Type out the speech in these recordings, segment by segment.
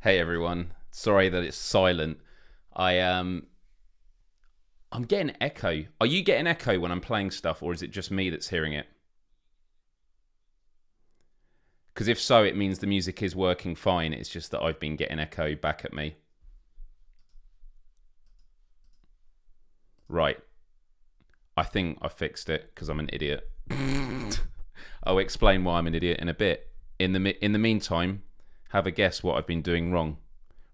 Hey everyone, sorry that it's silent. I I'm getting echo. Are you getting echo when I'm playing stuff, or is it just me that's hearing it? Because if so, it means the music is working fine. It's just that I've been getting echo back at me. Right. I think I fixed it because I'm an idiot. I'll explain why I'm an idiot in a bit. In the meantime, have a guess what I've been doing wrong.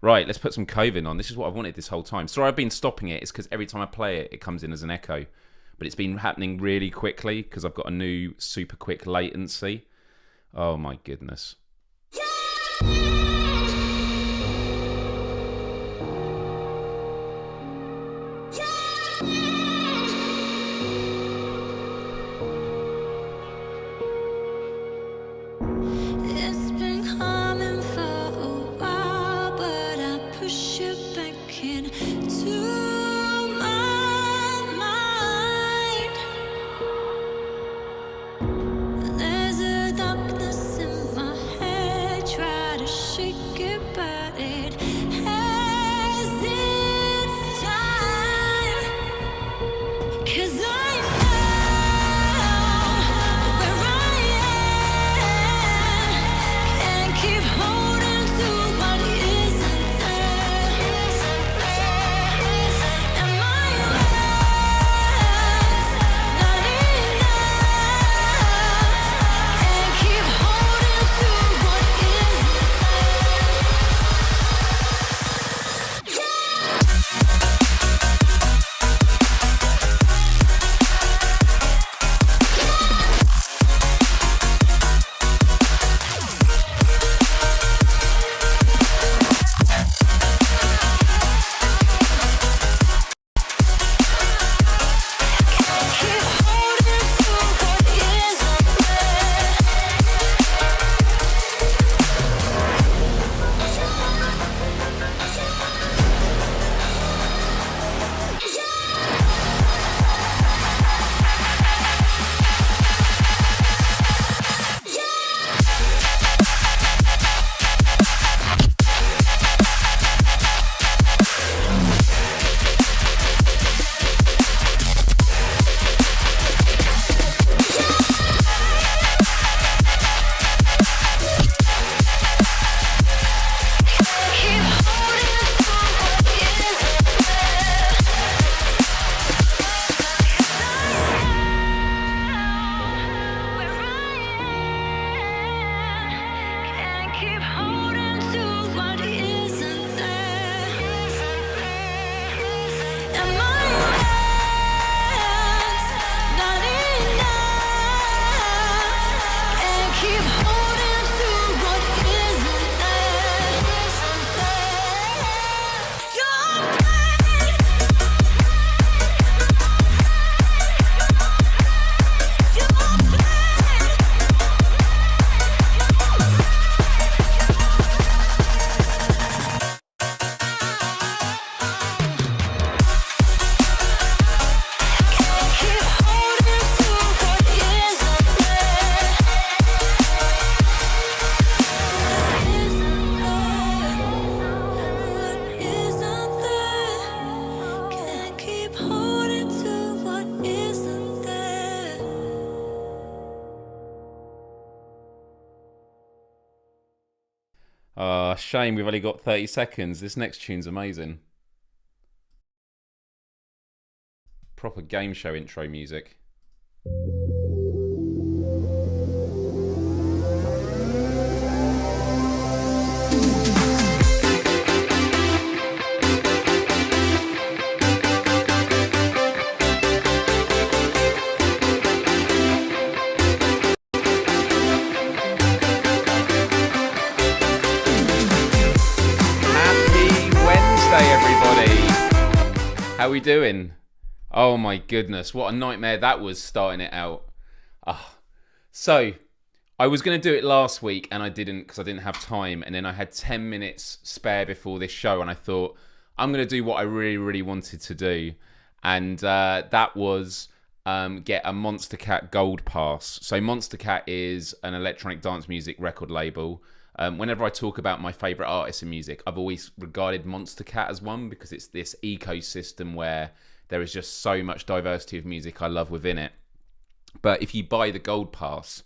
Right, let's put some Covin on. This is what I've wanted this whole time. Sorry I've been stopping it. It's because every time I play it, it comes in as an echo. But it's been happening really quickly because I've got a new super quick latency. Oh my goodness. Shame we've only got 30 seconds. This next tune's amazing. Proper game show intro music. Happy Wednesday, everybody. How we doing? Oh my goodness, what a nightmare that was starting it out. So, I was going to do it last week and I didn't because I didn't have time. And then I had 10 minutes spare before this show and I thought, I'm going to do what I really, really wanted to do. And that was get a Monster Cat Gold Pass. So Monster Cat is an electronic dance music record label. Whenever I talk about my favourite artists in music, I've always regarded Monster Cat as one because it's this ecosystem where there is just so much diversity of music I love within it. But if you buy the Gold Pass,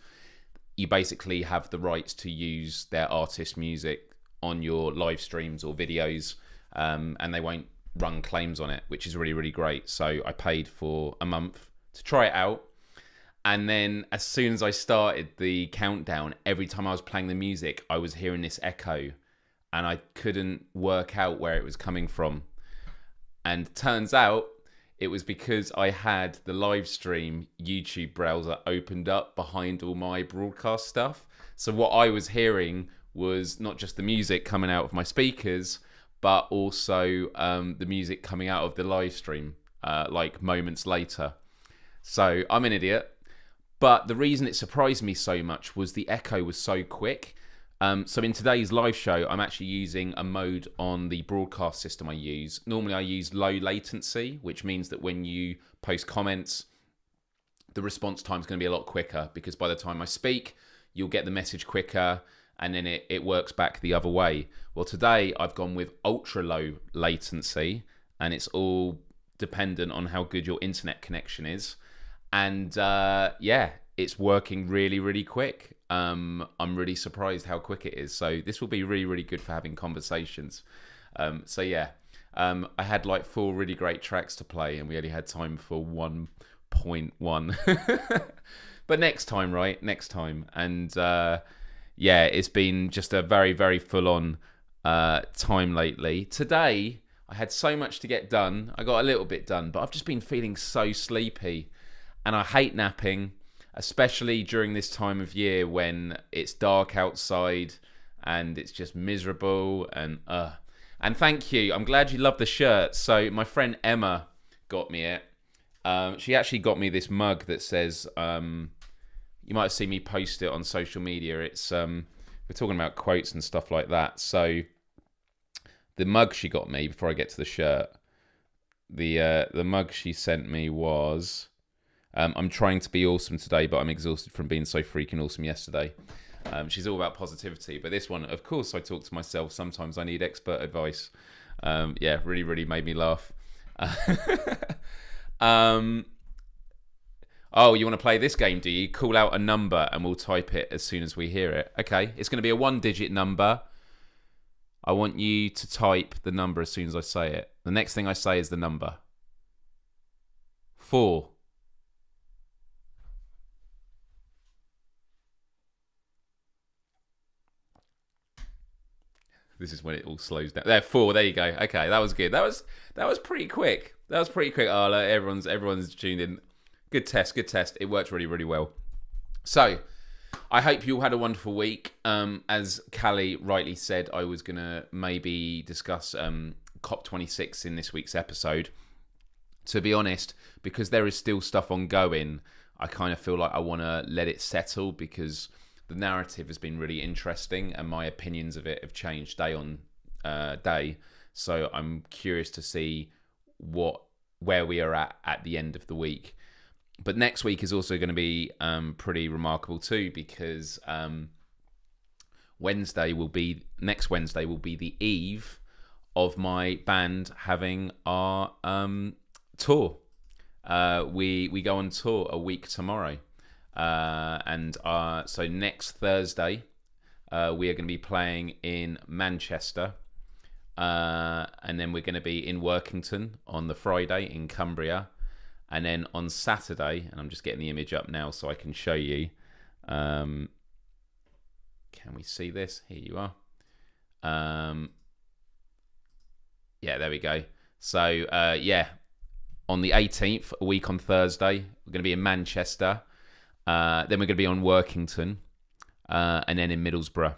you basically have the rights to use their artist music on your live streams or videos, and they won't run claims on it, which is really, really great. So I paid for a month to try it out. And then as soon as I started the countdown, every time I was playing the music, I was hearing this echo and I couldn't work out where it was coming from. And turns out it was because I had the live stream YouTube browser opened up behind all my broadcast stuff. So what I was hearing was not just the music coming out of my speakers, but also the music coming out of the live stream, like moments later. So I'm an idiot. But the reason it surprised me so much was the echo was so quick. So in today's live show, I'm actually using a mode on the broadcast system I use. Normally I use low latency, which means that when you post comments, the response time is going to be a lot quicker because by the time I speak, you'll get the message quicker and then it works back the other way. Well, today I've gone with ultra low latency and it's all dependent on how good your internet connection is. And yeah, it's working really, really quick. I'm really surprised how quick it is. So this will be really, really good for having conversations. So yeah, I had like 4 really great tracks to play and we only had time for 1.1. But next time, right? Next time. And yeah, it's been just a very, very full-on time lately. Today, I had so much to get done. I got a little bit done, but I've just been feeling so sleepy. And I hate napping, especially during this time of year when it's dark outside and it's just miserable. And thank you. I'm glad you love the shirt. So my friend Emma got me it. She actually got me this mug that says, you might have seen me post it on social media. It's we're talking about quotes and stuff like that. So the mug she got me, before I get to the shirt, the mug she sent me was... I'm trying to be awesome today, but I'm exhausted from being so freaking awesome yesterday. She's all about positivity, but this one, of course, I talk to myself. Sometimes I need expert advice. Yeah, really, really made me laugh. Oh, you want to play this game, do you? Call out a number and we'll type it as soon as we hear it. Okay, it's going to be a 1-digit number. I want you to type the number as soon as I say it. The next thing I say is the number. 4. This is when it all slows down. There, 4. There you go. Okay, that was good. That was pretty quick. That was pretty quick. Oh, everyone's tuned in. Good test. Good test. It worked really, really well. So, I hope you all had a wonderful week. As Callie rightly said, I was gonna maybe discuss COP26 in this week's episode. To be honest, because there is still stuff ongoing, I kind of feel like I want to let it settle because the narrative has been really interesting and my opinions of it have changed day on day. So I'm curious to see where we are at the end of the week. But next week is also going to be pretty remarkable too because next Wednesday will be the eve of my band having our tour. We go on tour a week tomorrow. So next Thursday, we are going to be playing in Manchester, and then we're going to be in Workington on the Friday in Cumbria, And then on Saturday, and I'm just getting the image up now so I can show you. Can we see this? Here you are. Yeah, there we go. So, on the 18th, a week on Thursday, we're going to be in Manchester. Then we're going to be on Workington, and then in Middlesbrough.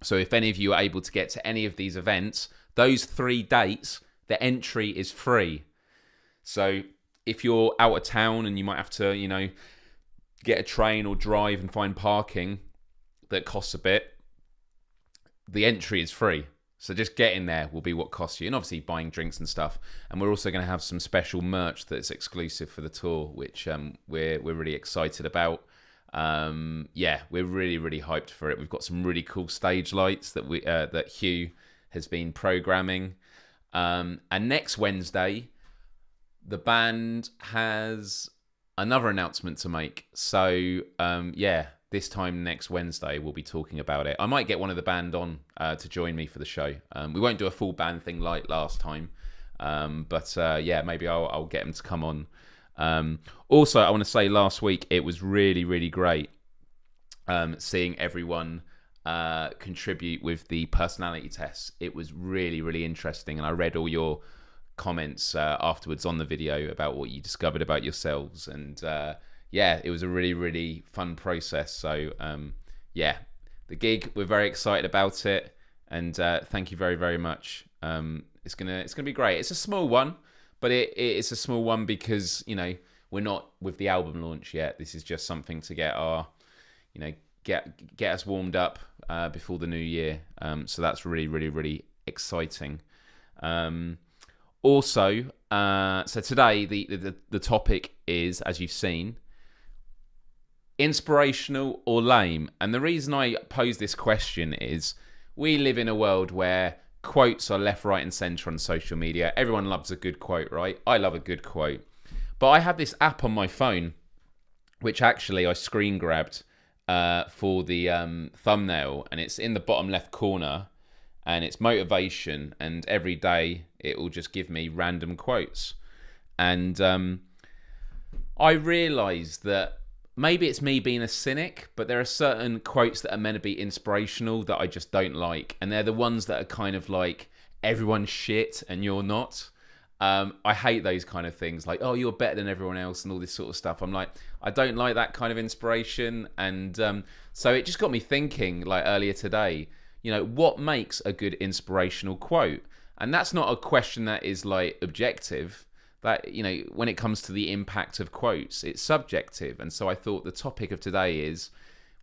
So if any of you are able to get to any of these events, those 3 dates, the entry is free. So if you're out of town and you might have to, get a train or drive and find parking that costs a bit, the entry is free. So just getting there will be what costs you, and obviously buying drinks and stuff. And we're also going to have some special merch that's exclusive for the tour, which we're really excited about. We're really, really hyped for it. We've got some really cool stage lights that Hugh has been programming. And next Wednesday, the band has another announcement to make. So this time next Wednesday, we'll be talking about it. I might get one of the band on to join me for the show. We won't do a full band thing like last time. Maybe I'll get them to come on. Also, I want to say last week, it was really, really great seeing everyone contribute with the personality tests. It was really, really interesting. And I read all your comments afterwards on the video about what you discovered about yourselves. And it was a really, really fun process. So, the gig, we're very excited about it. And thank you very, very much. It's gonna be great. It's a small one, but it's a small one because, we're not with the album launch yet. This is just something to get our, get us warmed up before the new year. So that's really, really, really exciting. Also, so today the topic is, as you've seen, inspirational or lame. And the reason I pose this question is we live in a world where quotes are left, right, and centre on social media. Everyone loves a good quote, right? I love a good quote. But I have this app on my phone, which actually I screen grabbed for the thumbnail, and it's in the bottom left corner, and it's motivation, and every day it will just give me random quotes. And I realised that maybe it's me being a cynic, but there are certain quotes that are meant to be inspirational that I just don't like. And they're the ones that are kind of like, everyone's shit and you're not. I hate those kind of things, like, oh, you're better than everyone else and all this sort of stuff. I'm like, I don't like that kind of inspiration. And so it just got me thinking, like earlier today, what makes a good inspirational quote? And that's not a question that is like objective. That, when it comes to the impact of quotes, it's subjective. And so I thought the topic of today is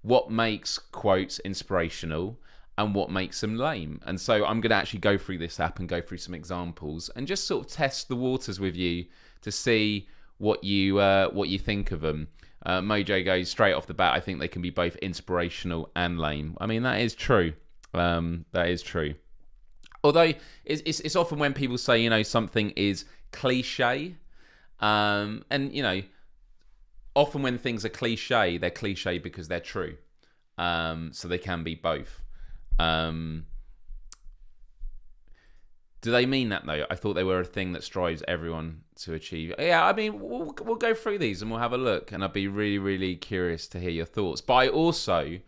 what makes quotes inspirational and what makes them lame. And so I'm going to actually go through this app and go through some examples and just sort of test the waters with you to see what you think of them. Mojo goes straight off the bat, I think they can be both inspirational and lame. I mean, that is true. That is true. Although it's often when people say, something is cliche, and often when things are cliche, they're cliche because they're true. So they can be both. Do they mean that though? I thought they were a thing that strives everyone to achieve. Yeah, I mean, we'll go through these and we'll have a look, and I'd be really, really curious to hear your thoughts. But I also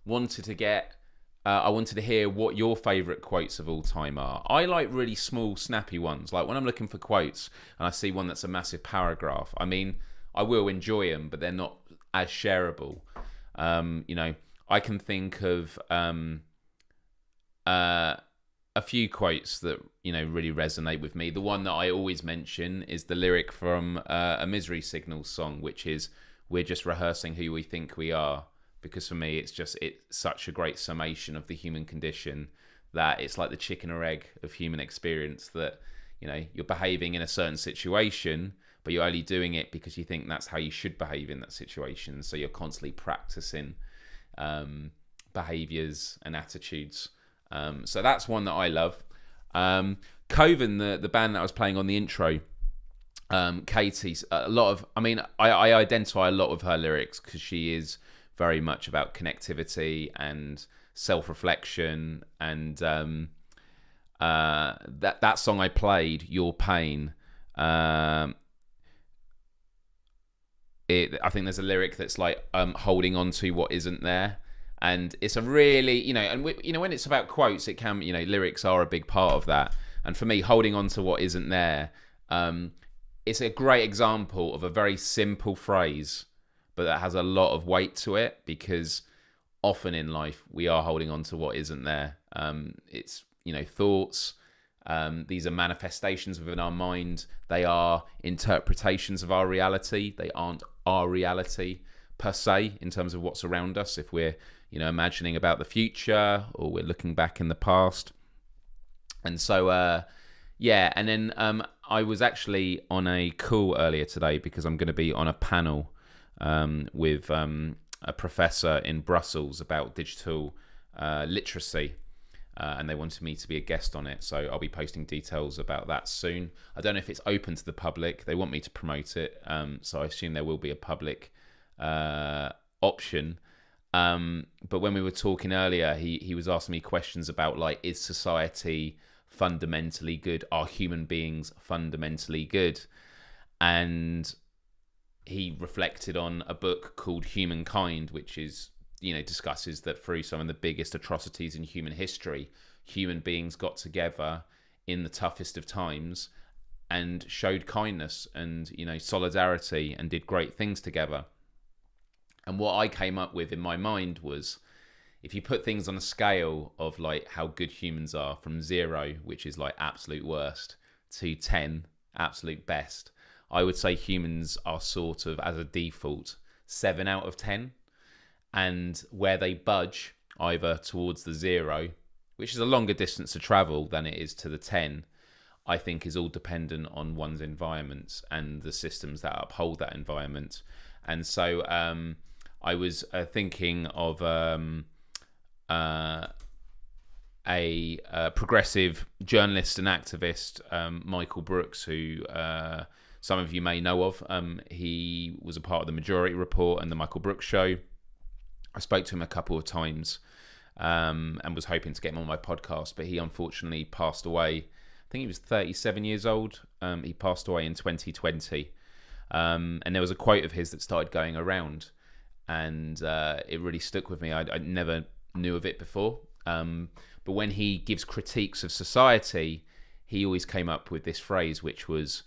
wanted to hear what your favourite quotes of all time are. I like really small, snappy ones. Like when I'm looking for quotes and I see one that's a massive paragraph, I mean, I will enjoy them, but they're not as shareable. I can think of a few quotes that, really resonate with me. The one that I always mention is the lyric from a Misery Signals song, which is, "We're just rehearsing who we think we are." Because for me, it's such a great summation of the human condition that it's like the chicken or egg of human experience, that, you're behaving in a certain situation, but you're only doing it because you think that's how you should behave in that situation. So you're constantly practicing behaviors and attitudes. So that's one that I love. Coven, the band that I was playing on the intro, Katie, I identify a lot of her lyrics because she is very much about connectivity and self-reflection, and that song I played, Your Pain, I think there's a lyric that's like holding on to what isn't there. And it's a really, and when it's about quotes, it can, lyrics are a big part of that. And for me, holding on to what isn't there, it's a great example of a very simple phrase, but that has a lot of weight to it, because often in life we are holding on to what isn't there. It's, thoughts. These are manifestations within our mind. They are interpretations of our reality. They aren't our reality per se in terms of what's around us. If we're, imagining about the future, or we're looking back in the past. And so, and then I was actually on a call earlier today, because I'm going to be on a panel with a professor in Brussels about digital literacy. And they wanted me to be a guest on it, so I'll be posting details about that soon. I don't know if it's open to the public. They want me to promote it, so I assume there will be a public option. But when we were talking earlier, he was asking me questions about, like, is society fundamentally good? Are human beings fundamentally good? And he reflected on a book called Humankind, which is, discusses that through some of the biggest atrocities in human history, human beings got together in the toughest of times and showed kindness and, solidarity, and did great things together. And what I came up with in my mind was, if you put things on a scale of, like, how good humans are, from 0, which is like absolute worst, to 10, absolute best, I would say humans are sort of, as a default, 7 out of 10. And where they budge either towards the 0, which is a longer distance to travel than it is to the 10, I think is all dependent on one's environment and the systems that uphold that environment. And so I was thinking of a progressive journalist and activist, Michael Brooks, who some of you may know of. He was a part of the Majority Report and the Michael Brooks Show. I spoke to him a couple of times and was hoping to get him on my podcast, but he unfortunately passed away. I think he was 37 years old. He passed away in 2020. And there was a quote of his that started going around, and it really stuck with me. I never knew of it before. But when he gives critiques of society, he always came up with this phrase, which was,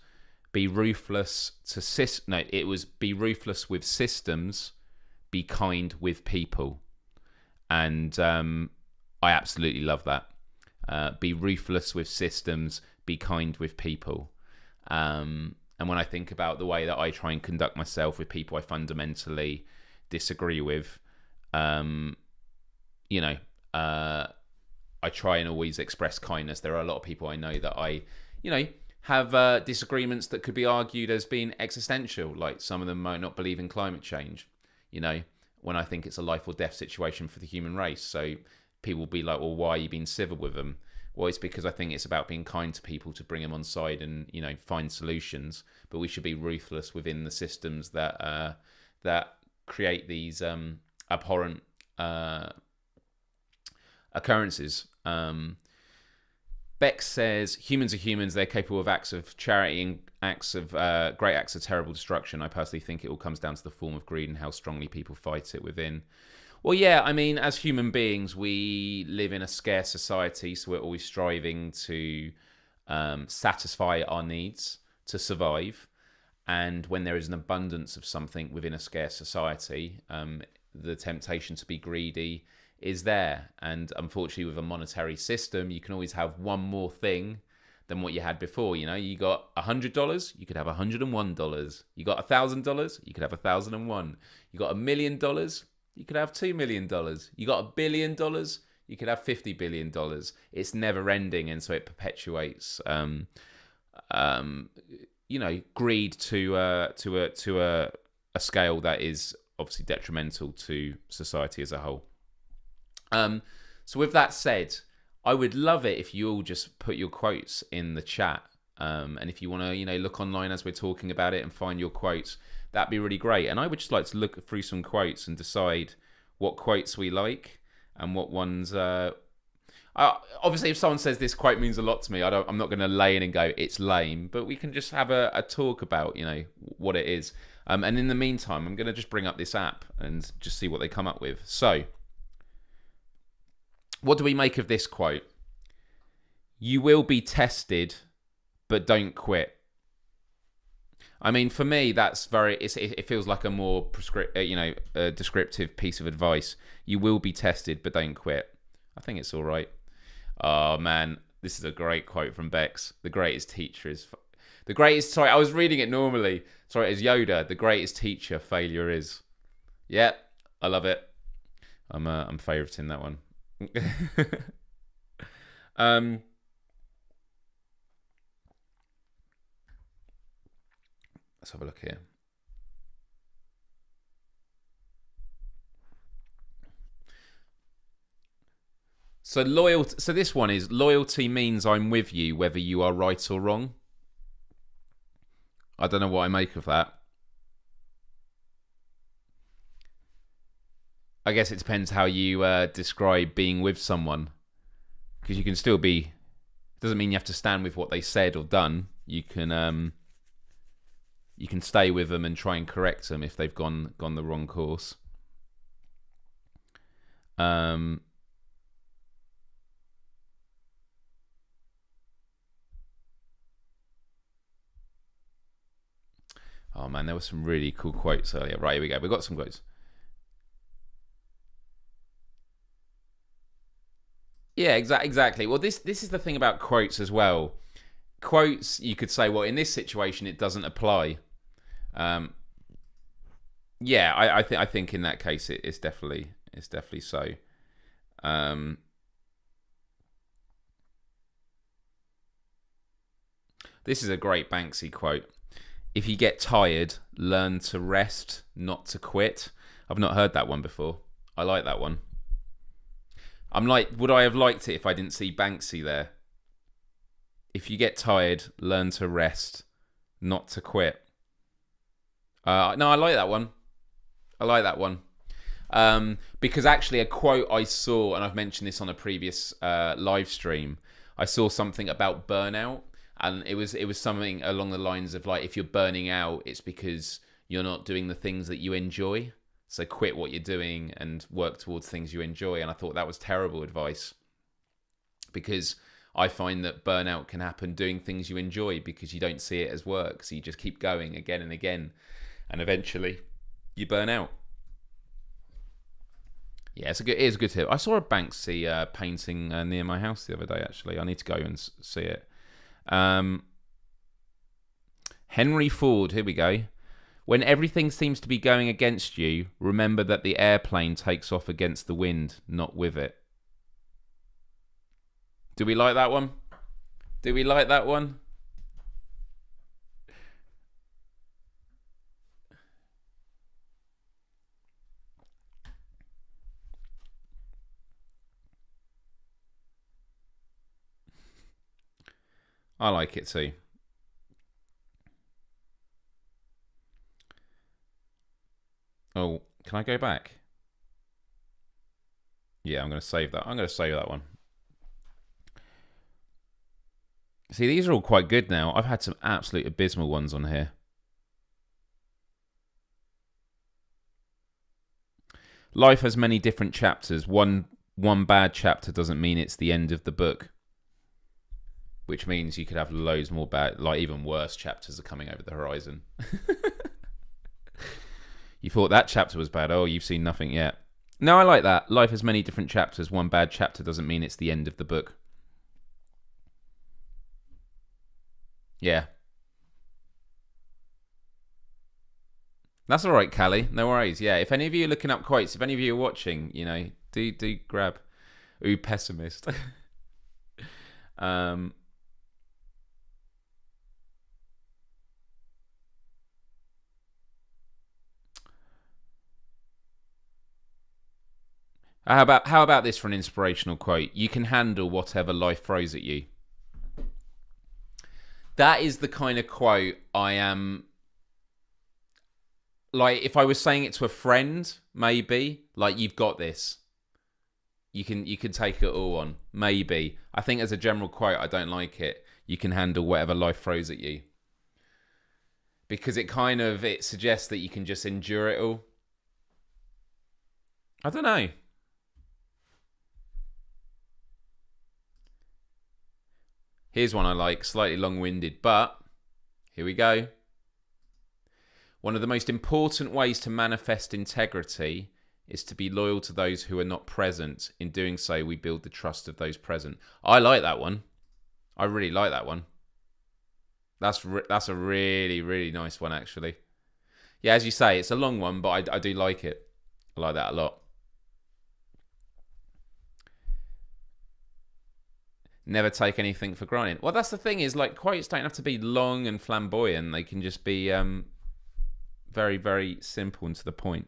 be ruthless be ruthless with systems, be kind with people. And I absolutely love that. Be ruthless with systems, be kind with people. And when I think about the way that I try and conduct myself with people I fundamentally disagree with, I try and always express kindness. There are a lot of people I know that I, have disagreements that could be argued as being existential. Like, some of them might not believe in climate change, when I think it's a life or death situation for the human race. So people will be like, well, why are you being civil with them? Well, it's because I think it's about being kind to people to bring them on side and, find solutions. But we should be ruthless within the systems that create these abhorrent occurrences. Beck says, humans are humans. They're capable of acts of charity and great acts of terrible destruction. I personally think it all comes down to the form of greed and how strongly people fight it within. Well, yeah, I mean, as human beings, we live in a scarce society, so we're always striving to satisfy our needs to survive. And when there is an abundance of something within a scarce society, the temptation to be greedy is there. And unfortunately, with a monetary system, you can always have one more thing than what you had before. You got $100, you could have $101. You got $1,000, you could have $1,001. You got $1 million, you could have $2 million. You got $1 billion, you could have $50 billion. It's never ending, and so it perpetuates, greed to a scale that is obviously detrimental to society as a whole. So with that said, I would love it if you all just put your quotes in the chat. And if you want to, look online as we're talking about it and find your quotes, that'd be really great. And I would just like to look through some quotes and decide what quotes we like and what ones. Obviously, if someone says this quote means a lot to me, I'm not going to lay in and go, it's lame. But we can just have a talk about, what it is. And in the meantime, I'm going to just bring up this app and just see what they come up with. So, what do we make of this quote? You will be tested, but don't quit. I mean, for me, that's it feels like a more descriptive piece of advice. You will be tested, but don't quit. I think it's all right. Oh, man, this is a great quote from Bex. The greatest teacher is... Sorry, I was reading it normally. Sorry, it's Yoda. The greatest teacher, failure is. Yep, I love it. I'm favoriting that one. Let's have a look here. So this one is, loyalty means I'm with you whether you are right or wrong. I don't know what I make of that. I guess it depends how you describe being with someone, because you can still be. Doesn't mean you have to stand with what they said or done. You can stay with them and try and correct them if they've gone the wrong course. Oh man, there were some really cool quotes earlier. Right, here we go. We've got some quotes. Yeah, exactly. Well, this is the thing about quotes as well. Quotes, you could say, well, in this situation, it doesn't apply. Yeah, I think in that case, it's definitely so. This is a great Banksy quote. If you get tired, learn to rest, not to quit. I've not heard that one before. I like that one. I'm like, would I have liked it if I didn't see Banksy there? If you get tired, learn to rest, not to quit. No, I like that one. I like that one. Because actually a quote I saw, and I've mentioned this on a previous live stream, I saw something about burnout. And it was something along the lines of like, if you're burning out, it's because you're not doing the things that you enjoy. So quit what you're doing and work towards things you enjoy. And I thought that was terrible advice, because I find that burnout can happen doing things you enjoy because you don't see it as work. So you just keep going again and again, and eventually you burn out. Yeah, it is a good tip. I saw a Banksy painting near my house the other day, actually. I need to go and see it. Henry Ford, here we go. When everything seems to be going against you, remember that the airplane takes off against the wind, not with it. Do we like that one? Do we like that one? I like it too. Oh, can I go back? Yeah, I'm going to save that. I'm going to save that one. See, these are all quite good now. I've had some absolute abysmal ones on here. Life has many different chapters. One bad chapter doesn't mean it's the end of the book. Which means you could have loads more bad, like even worse chapters are coming over the horizon. You thought that chapter was bad. Oh, you've seen nothing yet. No, I like that. Life has many different chapters. One bad chapter doesn't mean it's the end of the book. Yeah. That's all right, Callie. No worries. Yeah, if any of you are looking up quotes, if any of you are watching, do grab. Ooh, pessimist. How about this for an inspirational quote? You can handle whatever life throws at you. That is the kind of quote I am. Like, if I was saying it to a friend, maybe, like, you've got this. You can take it all on. Maybe. I think as a general quote, I don't like it. You can handle whatever life throws at you. because it suggests that you can just endure it all. I don't know. Here's one I like, slightly long-winded, but here we go. One of the most important ways to manifest integrity is to be loyal to those who are not present. In doing so, we build the trust of those present. I like that one. I really like that one. That's a really, really nice one, actually. Yeah, as you say, it's a long one, but I do like it. I like that a lot. Never take anything for granted. Well, that's the thing is, like, quotes don't have to be long and flamboyant. They can just be very, very simple and to the point.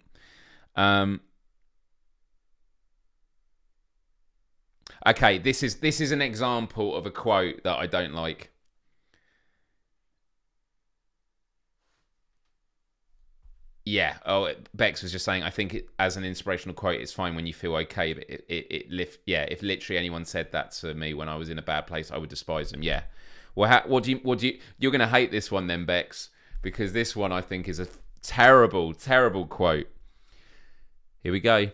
Okay, this is an example of a quote that I don't like. Yeah. Oh, Bex was just saying. I think as an inspirational quote, it's fine when you feel okay, but it lift. Yeah. If literally anyone said that to me when I was in a bad place, I would despise them. Yeah. Well, what do you? You're gonna hate this one then, Bex, because this one I think is a terrible, terrible quote. Here we go.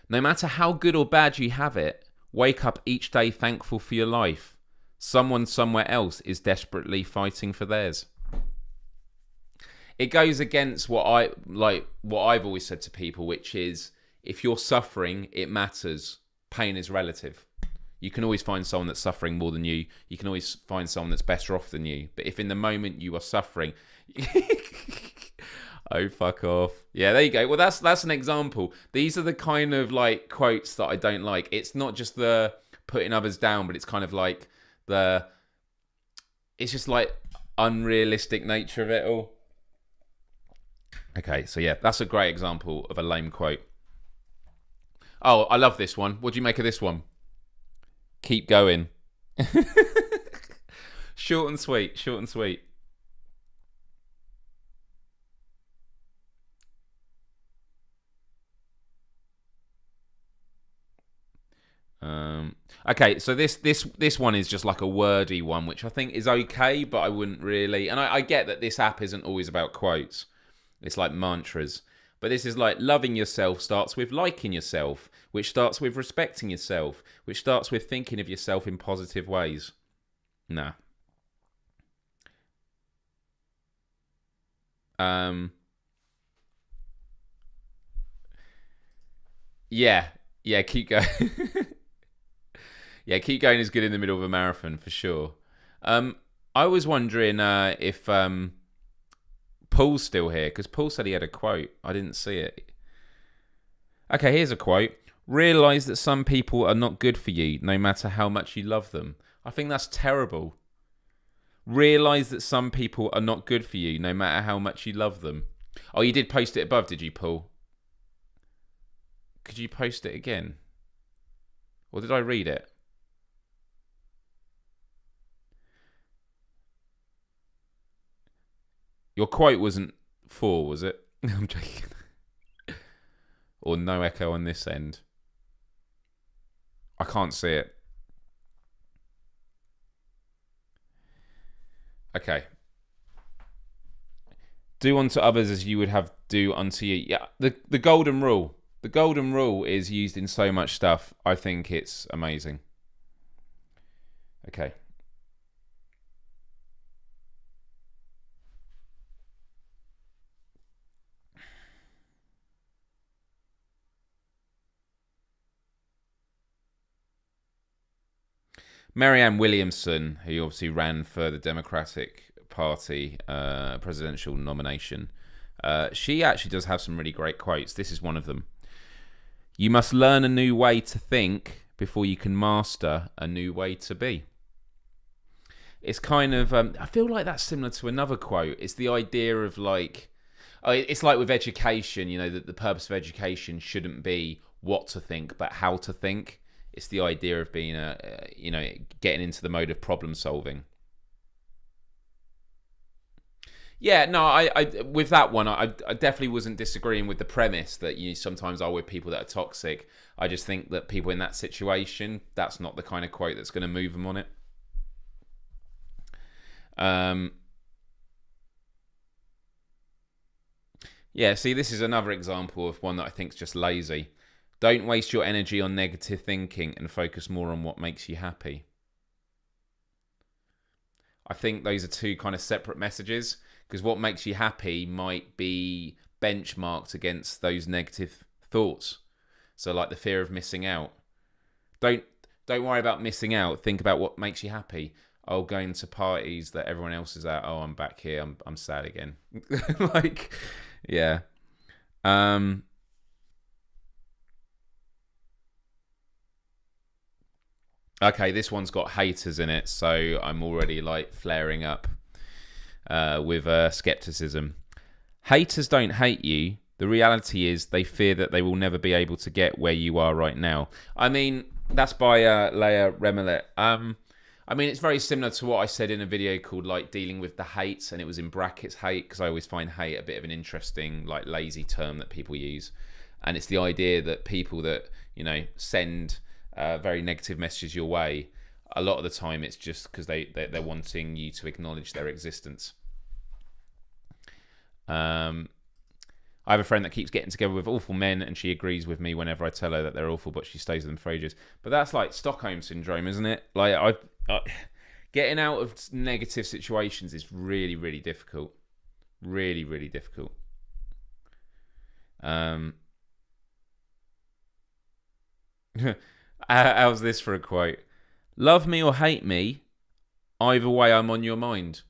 No matter how good or bad you have it, wake up each day thankful for your life. Someone somewhere else is desperately fighting for theirs. It goes against what I've always said to people, which is if you're suffering, it matters. Pain is relative. You can always find someone that's suffering more than you. You can always find someone that's better off than you. But if in the moment you are suffering, oh, fuck off. Yeah, there you go. Well, that's an example. These are the kind of like quotes that I don't like. It's not just the putting others down, but it's kind of like it's just like unrealistic nature of it all. Okay, so yeah, that's a great example of a lame quote. Oh, I love this one. What do you make of this one? Keep going. Short and sweet, short and sweet. Okay, so this one is just like a wordy one, which I think is okay, but I wouldn't really. And I get that this app isn't always about quotes. It's like mantras. But this is like loving yourself starts with liking yourself, which starts with respecting yourself, which starts with thinking of yourself in positive ways. Nah. Yeah, keep going. Yeah, keep going is good in the middle of a marathon for sure. I was wondering if Paul's still here, because Paul said he had a quote. I didn't see it. Okay, here's a quote. Realise that some people are not good for you, no matter how much you love them. I think that's terrible. Realise that some people are not good for you, no matter how much you love them. Oh, you did post it above, did you, Paul? Could you post it again? Or did I read it? Your quote wasn't 4, was it? I'm joking. Or no echo on this end. I can't see it. Okay. Do unto others as you would have do unto you. Yeah, the golden rule. The golden rule is used in so much stuff. I think it's amazing. Okay. Marianne Williamson, who obviously ran for the Democratic Party presidential nomination, she actually does have some really great quotes. This is one of them. You must learn a new way to think before you can master a new way to be. It's kind of, I feel like that's similar to another quote. It's the idea of like, it's like with education, you know, that the purpose of education shouldn't be what to think, but how to think. It's the idea of being getting into the mode of problem solving. Yeah, no, I with that one, I definitely wasn't disagreeing with the premise that you sometimes are with people that are toxic. I just think that people in that situation, that's not the kind of quote that's going to move them on it. Yeah, see, this is another example of one that I think is just lazy. Don't waste your energy on negative thinking and focus more on what makes you happy. I think those are two kind of separate messages, because what makes you happy might be benchmarked against those negative thoughts. So like the fear of missing out. Don't don't worry about missing out. Think about what makes you happy. Oh, going to parties that everyone else is at. Oh, I'm back here. I'm sad again. Like, yeah. Um okay, this one's got haters in it, so I'm already like flaring up with skepticism. Haters don't hate you. The reality is they fear that they will never be able to get where you are right now. I mean, that's by Leah Remelet. I mean, it's very similar to what I said in a video called like dealing with the hate, and it was in brackets hate, because I always find hate a bit of an interesting, like, lazy term that people use. And it's the idea that people that, send very negative messages your way, a lot of the time it's just because they're wanting you to acknowledge their existence. I have a friend that keeps getting together with awful men, and she agrees with me whenever I tell her that they're awful, but she stays with them for ages. But that's like Stockholm syndrome, isn't it? Like, getting out of negative situations is really, really difficult. Really, really difficult. How's this for a quote? Love me or hate me, either way I'm on your mind.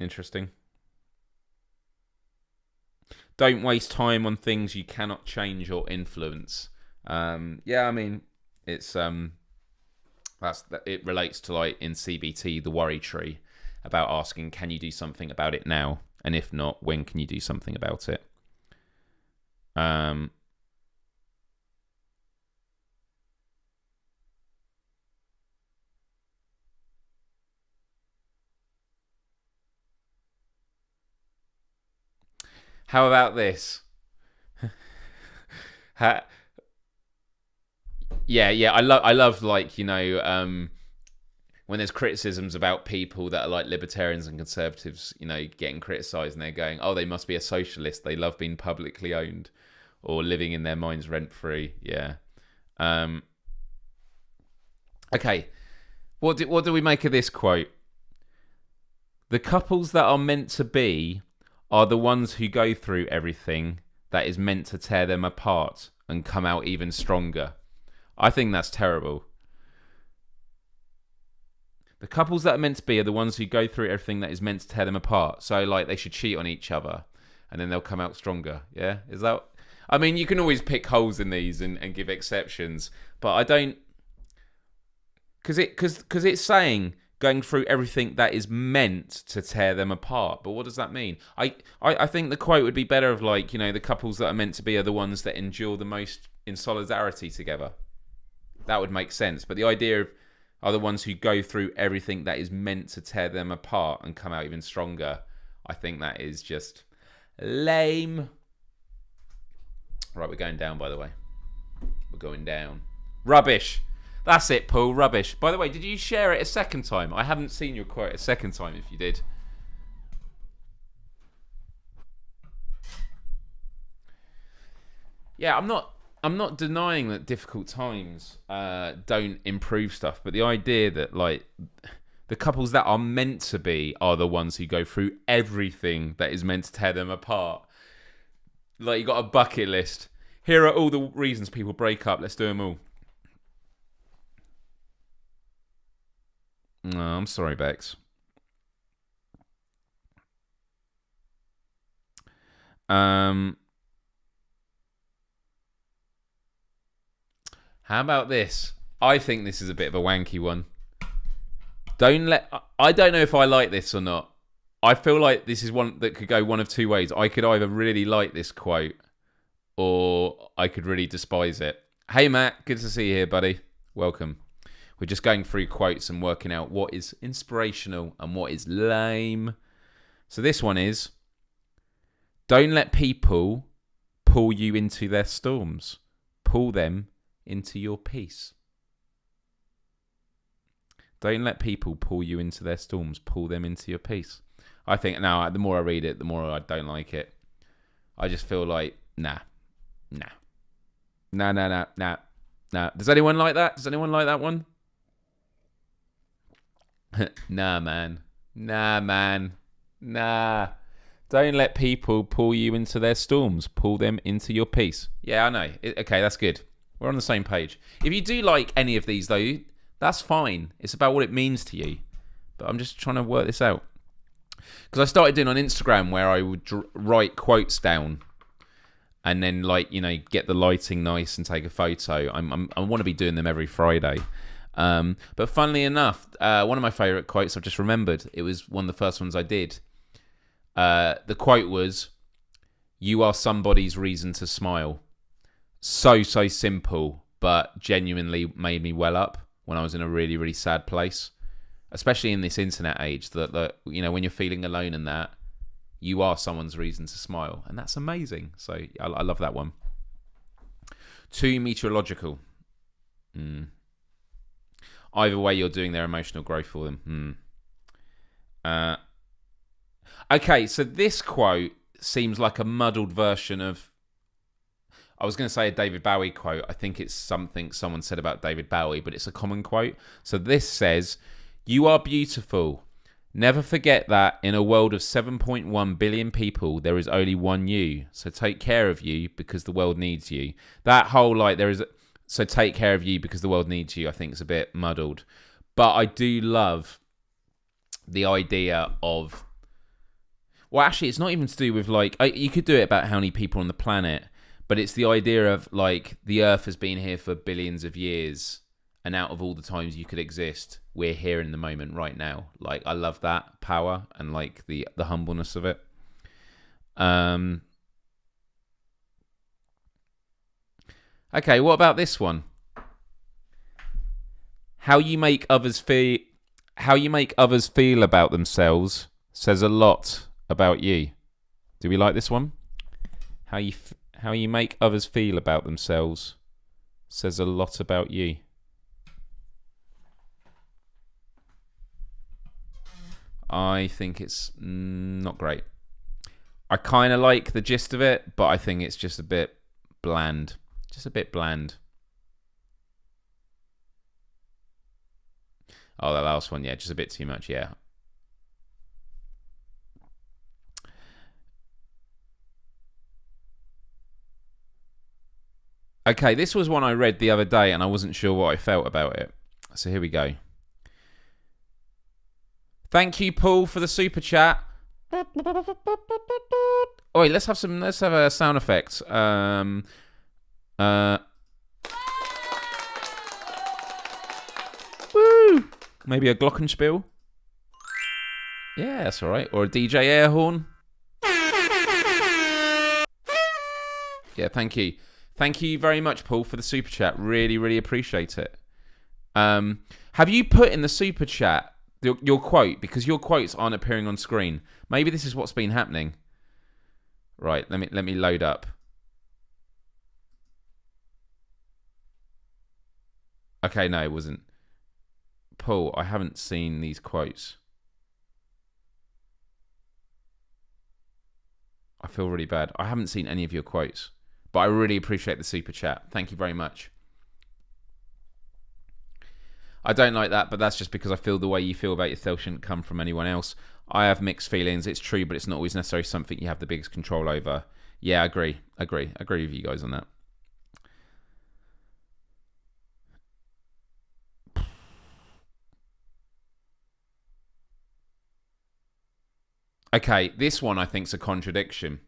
Interesting. Don't waste time on things you cannot change or influence. Yeah, I mean, it's it relates to, like, in CBT, the worry tree, about asking, can you do something about it now? And if not, when can you do something about it? How about this? Yeah. I love, like, when there's criticisms about people that are like libertarians and conservatives, getting criticised, and they're going, oh, they must be a socialist. They love being publicly owned or living in their minds rent free. Yeah. Okay. What do we make of this quote? The couples that are meant to be are the ones who go through everything that is meant to tear them apart and come out even stronger. I think that's terrible. The couples that are meant to be are the ones who go through everything that is meant to tear them apart. So, like, they should cheat on each other, and then they'll come out stronger. Yeah? Is that... I mean, you can always pick holes in these and give exceptions, but I don't... Because it's saying going through everything that is meant to tear them apart. But what does that mean? I think the quote would be better of, like, the couples that are meant to be are the ones that endure the most in solidarity together. That would make sense. But the idea of are the ones who go through everything that is meant to tear them apart and come out even stronger, I think that is just lame. Right, we're going down, by the way. We're going down. Rubbish. That's it, Paul. Rubbish. By the way, did you share it a second time? I haven't seen your quote a second time, if you did. Yeah, I'm not denying that difficult times don't improve stuff, but the idea that, like, the couples that are meant to be are the ones who go through everything that is meant to tear them apart. Like, you got a bucket list. Here are all the reasons people break up. Let's do them all. No, I'm sorry, Bex. How about this? I think this is a bit of a wanky one. I don't know if I like this or not. I feel like this is one that could go one of two ways. I could either really like this quote, or I could really despise it. Hey, Matt, good to see you here, buddy. Welcome. We're just going through quotes and working out what is inspirational and what is lame. So this one is, don't let people pull you into their storms. Pull them into your peace. Don't let people pull you into their storms. Pull them into your peace. I think now, the more I read it, the more I don't like it. I just feel like, nah. Does anyone like that? Does anyone like that one? Nah, man. Nah. Don't let people pull you into their storms. Pull them into your peace. Yeah, I know. Okay, that's good. We're on the same page. If you do like any of these, though, that's fine. It's about what it means to you. But I'm just trying to work this out. Because I started doing on Instagram where I would write quotes down and then, like, you know, get the lighting nice and take a photo. I want to be doing them every Friday. But funnily enough, one of my favourite quotes I've just remembered, it was one of the first ones I did. The quote was, "You are somebody's reason to smile." So simple, but genuinely made me well up when I was in a really, really sad place. Especially in this internet age, that you know, when you're feeling alone and that, you are someone's reason to smile. And that's amazing. So I love that one. Too meteorological. Either way, you're doing their emotional growth for them. Okay, so this quote seems like a muddled version of, I was going to say a David Bowie quote. I think it's something someone said about David Bowie, but it's a common quote. So this says, "You are beautiful. Never forget that in a world of 7.1 billion people, there is only one you. So take care of you because the world needs you." That whole, like, so take care of you because the world needs you, I think is a bit muddled. But I do love the idea of, well, actually, it's not even to do with, like, you could do it about how many people on the planet, but it's the idea of, like, the Earth has been here for billions of years, and out of all the times you could exist, we're here in the moment right now. Like, I love that power and, like, the humbleness of it. Okay, what about this one? How you make others feel about themselves says a lot about you. Do we like this one? How you make others feel about themselves says a lot about you. I think it's not great. I kind of like the gist of it, but I think it's just a bit bland. Just a bit bland. Oh, that last one, yeah, just a bit too much, yeah. Okay, this was one I read the other day and I wasn't sure what I felt about it. So here we go. Thank you, Paul, for the super chat. Oh, wait, let's have a sound effect. Woo! Maybe a glockenspiel. Yeah, that's all right. Or a DJ air horn. Yeah, thank you. Thank you very much, Paul, for the super chat. Really, really appreciate it. Have you put in the super chat your quote? Because your quotes aren't appearing on screen. Maybe this is what's been happening. Right, let me load up. Okay, no, it wasn't. Paul, I haven't seen these quotes. I feel really bad. I haven't seen any of your quotes. But I really appreciate the super chat. Thank you very much. I don't like that, but that's just because I feel the way you feel about yourself shouldn't come from anyone else. I have mixed feelings. It's true, but it's not always necessarily something you have the biggest control over. Yeah, I agree with you guys on that. Okay, this one I think is a contradiction.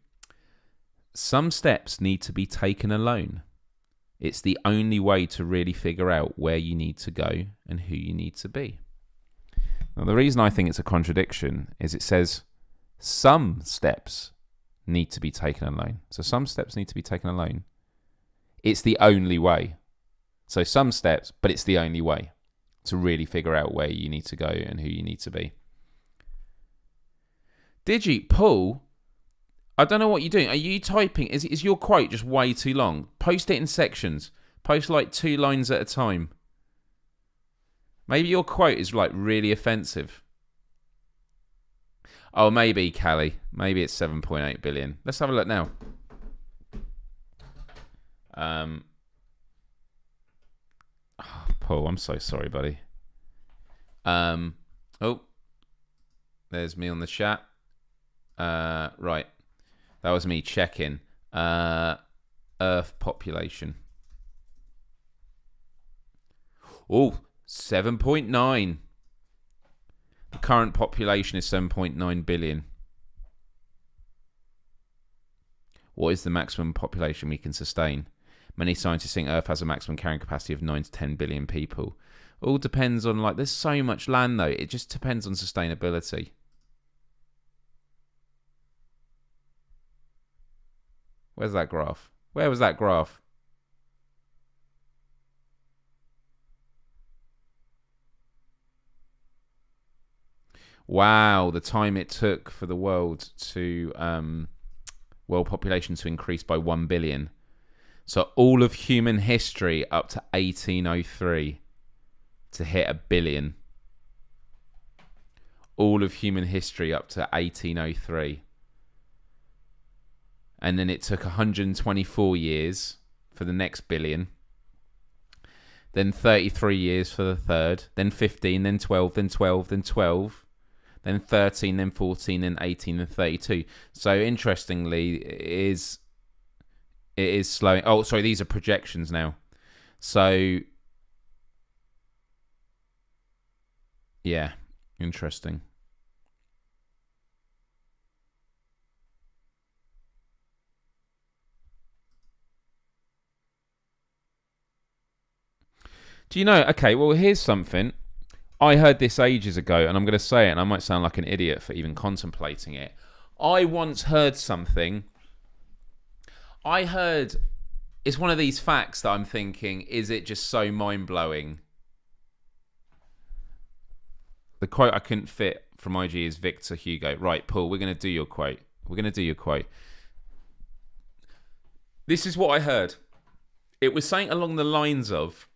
Some steps need to be taken alone. It's the only way to really figure out where you need to go and who you need to be. Now, the reason I think it's a contradiction is it says some steps need to be taken alone. So some steps need to be taken alone. It's the only way. So some steps, but it's the only way to really figure out where you need to go and who you need to be. Digi, Paul, I don't know what you're doing. Are you typing? Is your quote just way too long? Post it in sections. Post like 2 lines at a time. Maybe your quote is like really offensive. Oh, maybe, Callie. Maybe it's 7.8 billion. Let's have a look now. Oh, Paul, I'm so sorry, buddy. Oh, there's me on the chat. Right. That was me checking. Earth population. Oh, 7.9. The current population is 7.9 billion. What is the maximum population we can sustain? Many scientists think Earth has a maximum carrying capacity of 9 to 10 billion people. All depends on, like, there's so much land though. It just depends on sustainability. Where's that graph? Where was that graph? Wow, the time it took for the world population to increase by 1 billion. So all of human history up to 1803 to hit a billion. All of human history up to 1803. And then it took 124 years for the next billion. Then 33 years for the third. Then 15, then 12, then 12, then 12. Then 13, then 14, then 18, then 32. So interestingly, it is slowing. Oh, sorry, these are projections now. So, yeah, interesting. Do you know? Okay, well, here's something. I heard this ages ago, and I'm going to say it, and I might sound like an idiot for even contemplating it. I once heard something. I heard, it's one of these facts that I'm thinking, is it just so mind-blowing? The quote I couldn't fit from IG is Victor Hugo. Right, Paul, we're going to do your quote. This is what I heard. It was saying along the lines of,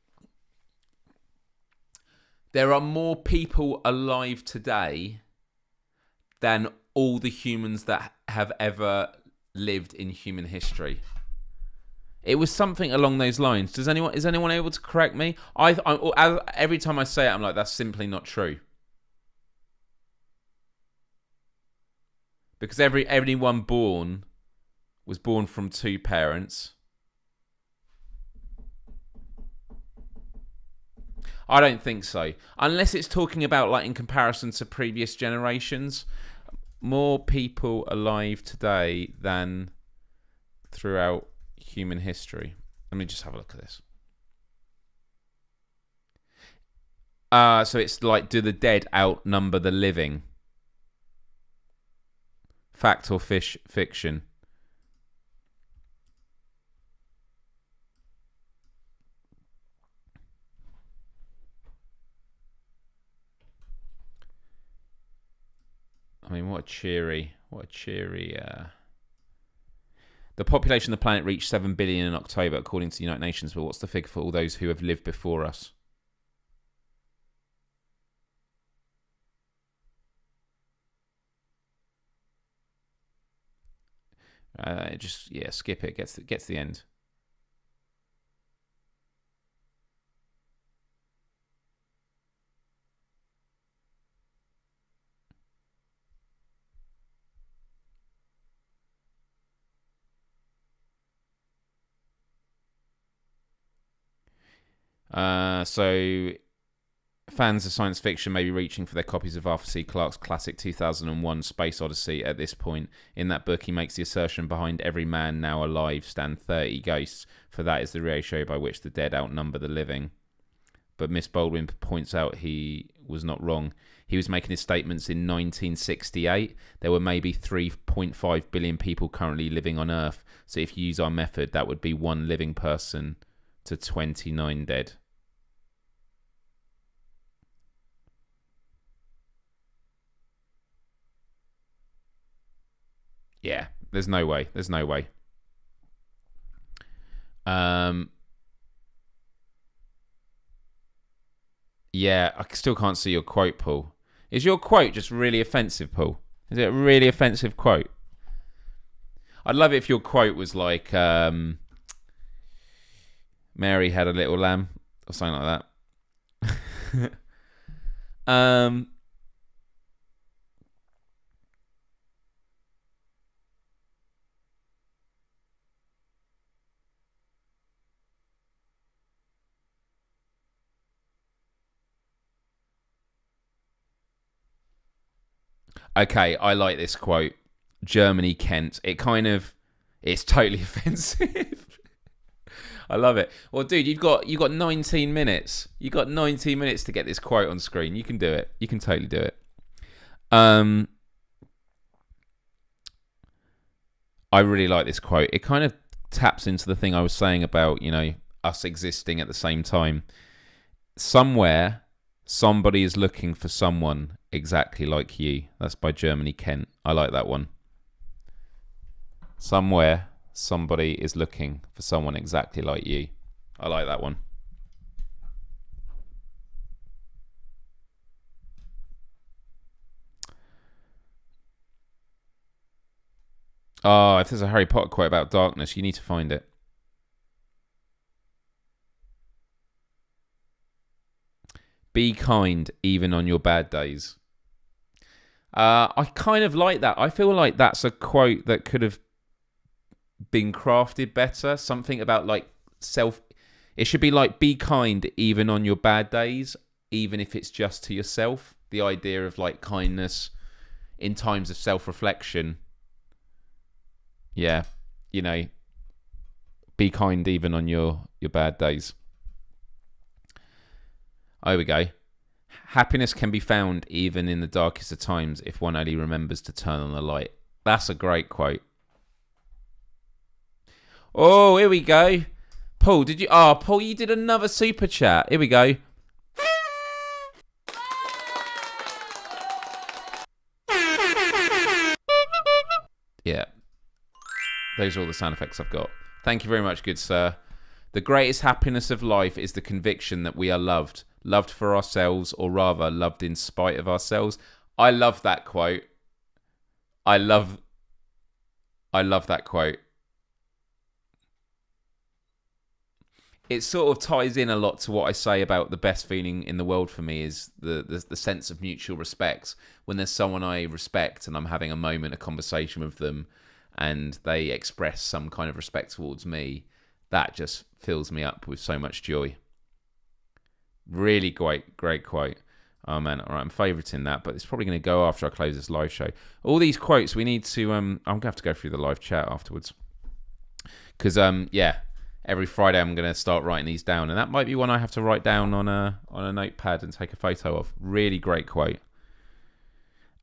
there are more people alive today than all the humans that have ever lived in human history. It was something along those lines. Is anyone able to correct me? Every time I say it, I'm like, that's simply not true. Because anyone born was born from two parents. I don't think so. Unless it's talking about, like, in comparison to previous generations, more people alive today than throughout human history. Let me just have a look at this. So it's like, do the dead outnumber the living? Fact or fiction? I mean, what a cheery. The population of the planet reached 7 billion in October, according to the United Nations. But what's the figure for all those who have lived before us? Skip it. Get to the end. So fans of science fiction may be reaching for their copies of Arthur C. Clarke's classic 2001 Space Odyssey at this point. In that book, he makes the assertion, behind every man now alive stand 30 ghosts, for that is the ratio by which the dead outnumber the living. But Miss Baldwin points out he was not wrong. He was making his statements in 1968. There were maybe 3.5 billion people currently living on Earth. So if you use our method, that would be one living person to 29 dead. Yeah, there's no way. Yeah, I still can't see your quote, Paul. Is your quote just really offensive, Paul? Is it a really offensive quote? I'd love it if your quote was like, Mary had a little lamb, or something like that. um. Okay, I like this quote. Germany, Kent. It's totally offensive. I love it. Well, dude, you got 19 minutes. You got 19 minutes to get this quote on screen. You can do it. You can totally do it. I really like this quote. It kind of taps into the thing I was saying about, us existing at the same time. Somewhere, somebody is looking for someone exactly like you. That's by Germany, Kent. I like that one. Somewhere, somebody is looking for someone exactly like you. I like that one. Oh, if there's a Harry Potter quote about darkness, you need to find it. Be kind even on your bad days. I kind of like that. I feel like that's a quote that could have been crafted better. Something about like self. It should be like, be kind even on your bad days, even if it's just to yourself. The idea of like kindness in times of self-reflection. Yeah, be kind even on your bad days. Oh, here we go. Happiness can be found even in the darkest of times if one only remembers to turn on the light. That's a great quote. Oh, here we go. Paul, Paul, you did another super chat. Here we go. Yeah. Those are all the sound effects I've got. Thank you very much, good sir. The greatest happiness of life is the conviction that we are loved. Loved for ourselves, or rather, loved in spite of ourselves. I love that quote. I love that quote. It sort of ties in a lot to what I say about the best feeling in the world for me is the sense of mutual respect. When there's someone I respect and I'm having a moment, a conversation with them, and they express some kind of respect towards me, that just fills me up with so much joy. Really great quote. Oh man, all right, I'm favouriting that, but it's probably going to go after I close this live show. All these quotes, we need to. I'm going to have to go through the live chat afterwards, because every Friday I'm going to start writing these down, and that might be one I have to write down on a notepad and take a photo of. Really great quote.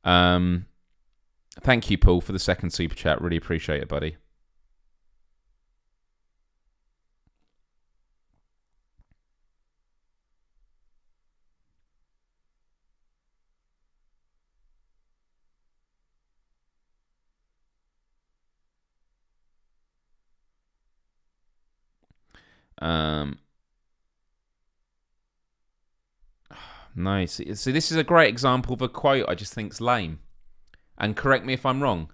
Thank you, Paul, for the second super chat. Really appreciate it, buddy. Nice. So this is a great example of a quote I just think's lame. And correct me if I'm wrong.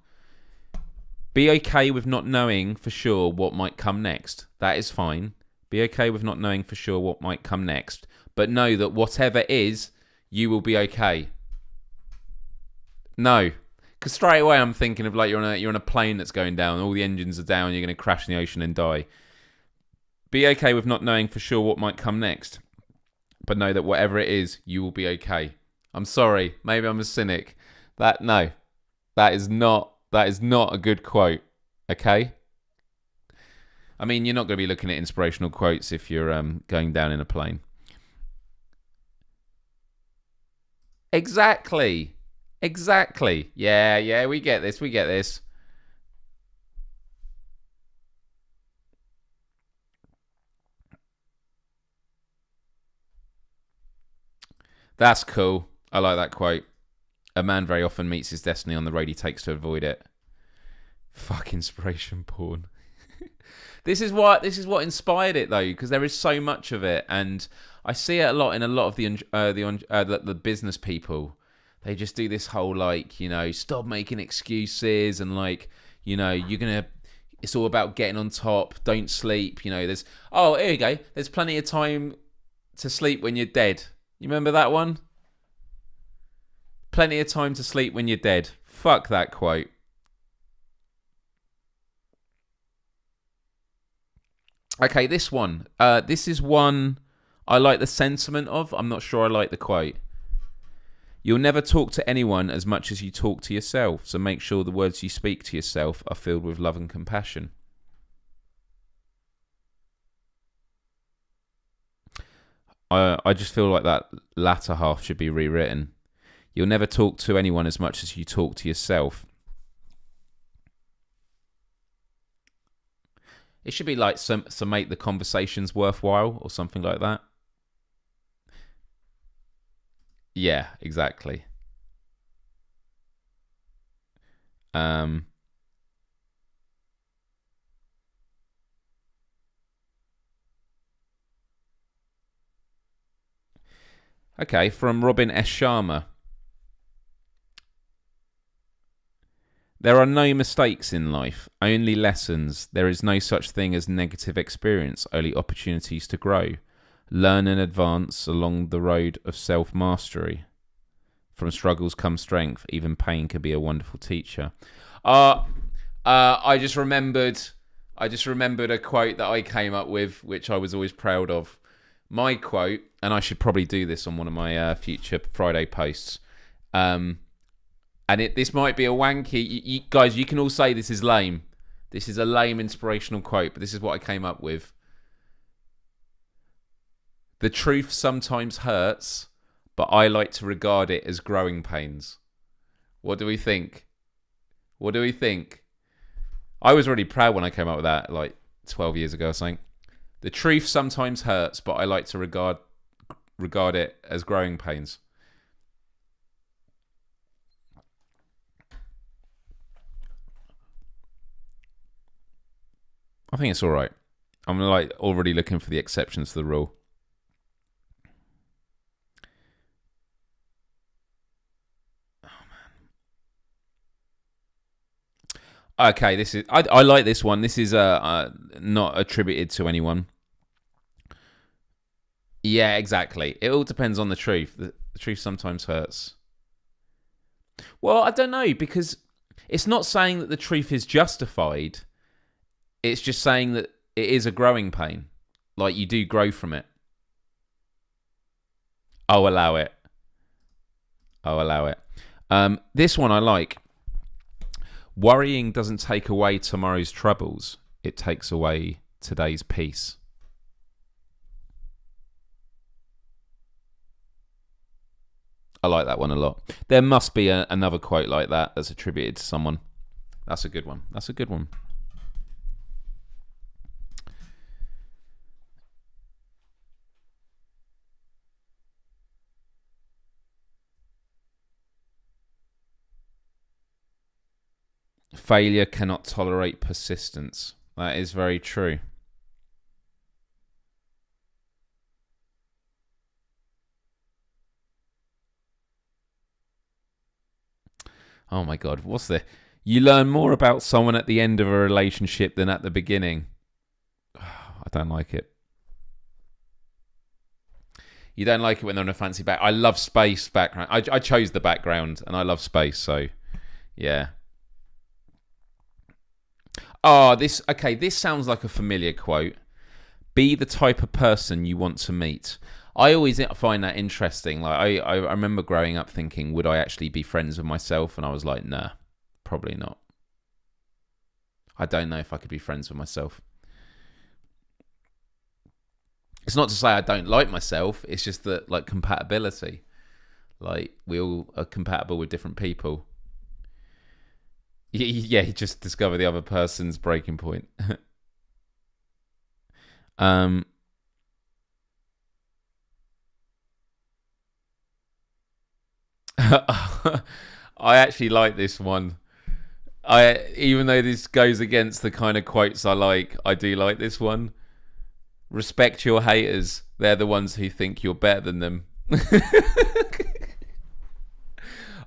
Be okay with not knowing for sure what might come next. That is fine. Be okay with not knowing for sure what might come next. But know that whatever is, you will be okay. No. Because straight away I'm thinking of like you're on a plane that's going down, all the engines are down, you're going to crash in the ocean and die. Be okay with not knowing for sure what might come next. But know that whatever it is, you will be okay. I'm sorry. Maybe I'm a cynic. That is not a good quote. Okay? I mean, you're not going to be looking at inspirational quotes if you're going down in a plane. Exactly. Yeah, we get this. That's cool. I like that quote. A man very often meets his destiny on the road he takes to avoid it. Fuck inspiration porn. This is what inspired it though, because there is so much of it, and I see it a lot in a lot of the business people. They just do this whole like, stop making excuses and like, you're gonna It's all about getting on top. Don't sleep. There's, oh, here you go. There's plenty of time to sleep when you're dead. You remember that one? Plenty of time to sleep when you're dead. Fuck that quote. Okay, this one. This is one I like the sentiment of. I'm not sure I like the quote. You'll never talk to anyone as much as you talk to yourself, so make sure the words you speak to yourself are filled with love and compassion. I just feel like that latter half should be rewritten. You'll never talk to anyone as much as you talk to yourself. It should be like some make the conversations worthwhile or something like that. Yeah, exactly. Okay, from Robin S. Sharma. There are no mistakes in life, only lessons. There is no such thing as negative experience, only opportunities to grow. Learn and advance along the road of self-mastery. From struggles comes strength. Even pain can be a wonderful teacher. I just remembered a quote that I came up with, which I was always proud of. My quote, and I should probably do this on one of my future Friday posts. And this might be a wanky... You guys, you can all say this is lame. This is a lame inspirational quote, but this is what I came up with. The truth sometimes hurts, but I like to regard it as growing pains. What do we think? What do we think? I was really proud when I came up with that, like 12 years ago or something. The truth sometimes hurts, but I like to regard it as growing pains. I think it's all right. I'm like already looking for the exceptions to the rule. Oh man. Okay, this is I like this one. This is not attributed to anyone. Yeah, exactly. It all depends on the truth. The truth sometimes hurts. Well, I don't know, because it's not saying that the truth is justified. It's just saying that it is a growing pain. Like, you do grow from it. I'll allow it. This one I like. Worrying doesn't take away tomorrow's troubles. It takes away today's peace. I like that one a lot. There must be another quote like that that's attributed to someone. That's a good one. Failure cannot tolerate persistence. That is very true. Oh my God, what's the... You learn more about someone at the end of a relationship than at the beginning. I don't like it. You don't like it when they're on a fancy back. I love space background. I chose the background and I love space, so yeah. Oh, this sounds like a familiar quote. Be the type of person you want to meet. I always find that interesting. Like I remember growing up thinking, would I actually be friends with myself? And I was like, nah, probably not. I don't know if I could be friends with myself. It's not to say I don't like myself. It's just that, like, compatibility. Like, we all are compatible with different people. Yeah, you just discover the other person's breaking point. I actually like this one. Even though this goes against the kind of quotes I like, I do like this one. Respect your haters. They're the ones who think you're better than them.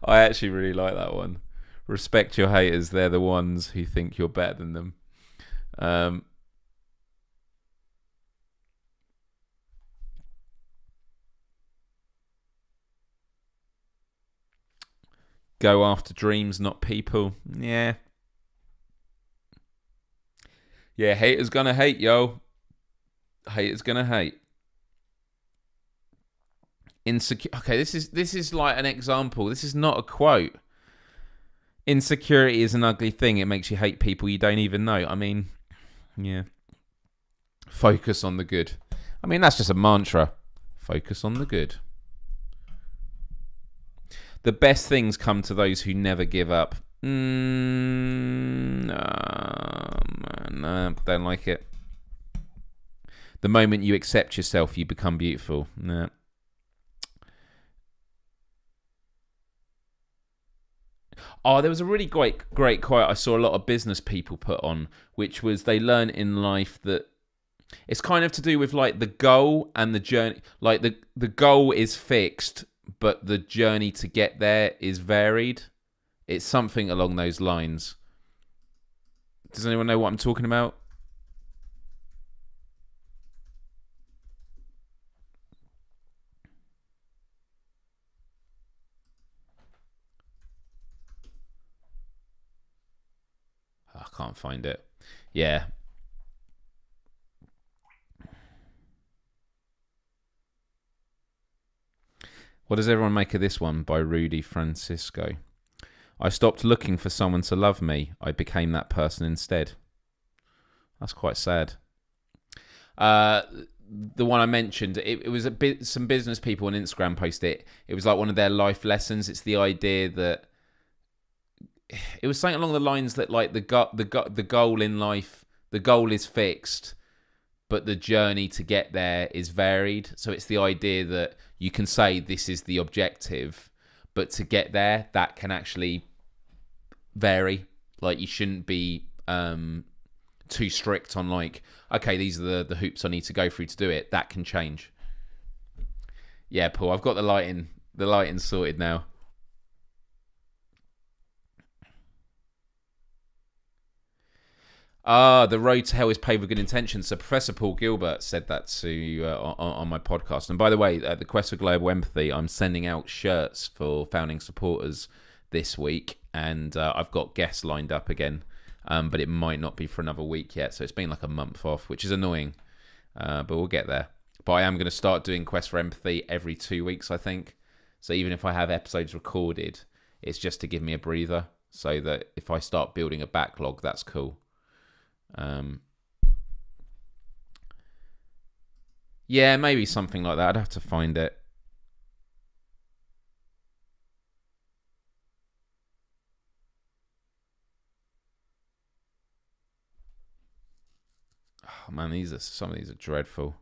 I actually really like that one. Respect your haters. They're the ones who think you're better than them. Um, go after dreams, not people. Yeah. Yeah, haters gonna hate, yo. Haters gonna hate. Insecure. Okay, this is like an example. This is not a quote. Insecurity is an ugly thing. It makes you hate people you don't even know. I mean, yeah. Focus on the good. I mean, that's just a mantra. Focus on the good. The best things come to those who never give up. No, don't like it. The moment you accept yourself, you become beautiful. No. Oh, there was a really great quote I saw a lot of business people put on, which was they learn in life that it's kind of to do with like the goal and the journey. Like the goal is fixed, but the journey to get there is varied. It's something along those lines. Does anyone know what I'm talking about? I can't find it. Yeah. What does everyone make of this one? By Rudy Francisco. I stopped looking for someone to love me. I became that person instead. That's quite sad. The one I mentioned, it was a bit. Some business people on Instagram posted it. It was like one of their life lessons. It's the idea that it was something along the lines that like the goal in life, the goal is fixed, but the journey to get there is varied. So it's the idea that you can say this is the objective, but to get there, that can actually vary. Like you shouldn't be too strict on like, okay, these are the hoops I need to go through to do it. That can change. Yeah, Paul, I've got the lighting sorted now. The road to hell is paved with good intentions. So Professor Paul Gilbert said that to on my podcast. And by the way, the Quest for Global Empathy, I'm sending out shirts for founding supporters this week, and I've got guests lined up again, but it might not be for another week yet. So it's been like a month off, which is annoying, but we'll get there. But I am going to start doing Quest for Empathy every 2 weeks, I think. So even if I have episodes recorded, it's just to give me a breather, so that if I start building a backlog, that's cool. Yeah, maybe something like that. I'd have to find it. Oh man, some of these are dreadful.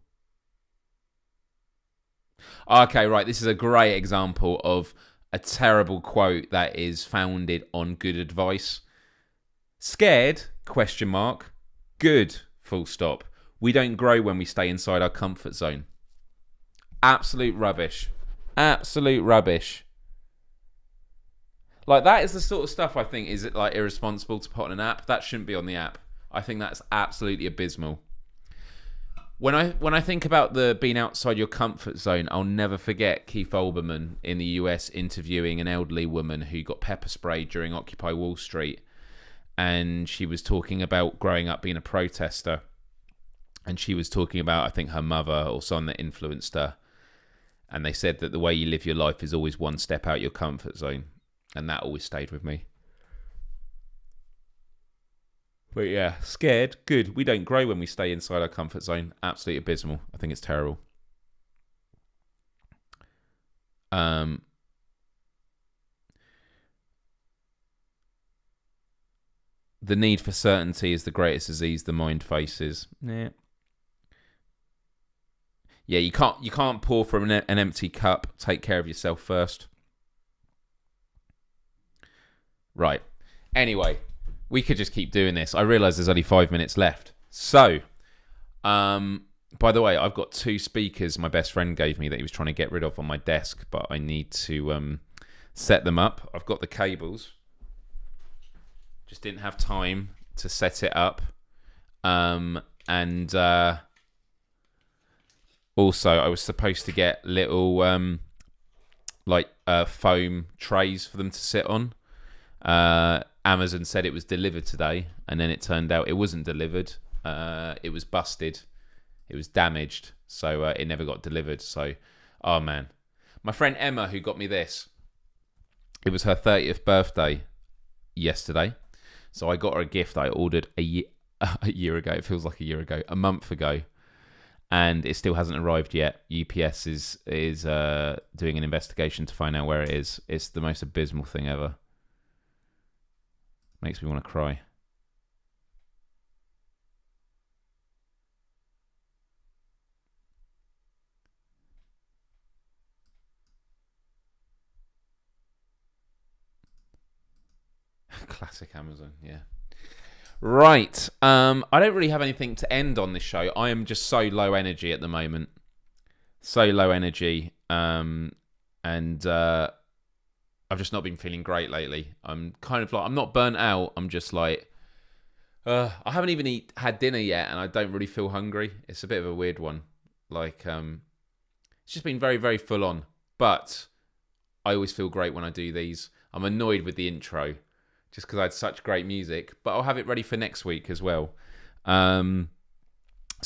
Okay, right. This is a great example of a terrible quote that is founded on good advice. Scared? Question mark. Good, full stop. We don't grow when we stay inside our comfort zone. Absolute rubbish. Absolute rubbish. Like, that is the sort of stuff I think is like irresponsible to put on an app. That shouldn't be on the app. I think that's absolutely abysmal. When I think about the being outside your comfort zone, I'll never forget Keith Olbermann in the US interviewing an elderly woman who got pepper sprayed during Occupy Wall Street. And she was talking about growing up being a protester. And she was talking about, I think, her mother or someone that influenced her. And they said that the way you live your life is always one step out your comfort zone. And that always stayed with me. But yeah, scared, good. We don't grow when we stay inside our comfort zone. Absolutely abysmal. I think it's terrible. The need for certainty is the greatest disease the mind faces. Yeah. Yeah, you can't pour from an empty cup. Take care of yourself first. Right. Anyway, we could just keep doing this. I realise there's only 5 minutes left. So, by the way, I've got 2 speakers my best friend gave me that he was trying to get rid of on my desk, but I need to set them up. I've got the cables. Just didn't have time to set it up. And also, I was supposed to get little foam trays for them to sit on. Amazon said it was delivered today, and then it turned out it wasn't delivered. It was busted. It was damaged, so it never got delivered. So, oh man. My friend Emma, who got me this, it was her 30th birthday yesterday. So I got her a gift I ordered a year ago. It feels like a year ago. A month ago. And it still hasn't arrived yet. UPS is doing an investigation to find out where it is. It's the most abysmal thing ever. Makes me want to cry. Classic Amazon, yeah. Right. I don't really have anything to end on this show. I am just so low energy at the moment. So low energy. And I've just not been feeling great lately. I'm kind of like, I'm not burnt out. I'm just like, I haven't even had dinner yet, and I don't really feel hungry. It's a bit of a weird one. Like, it's just been very, very full on. But I always feel great when I do these. I'm annoyed with the intro, just because I had such great music. But I'll have it ready for next week as well. So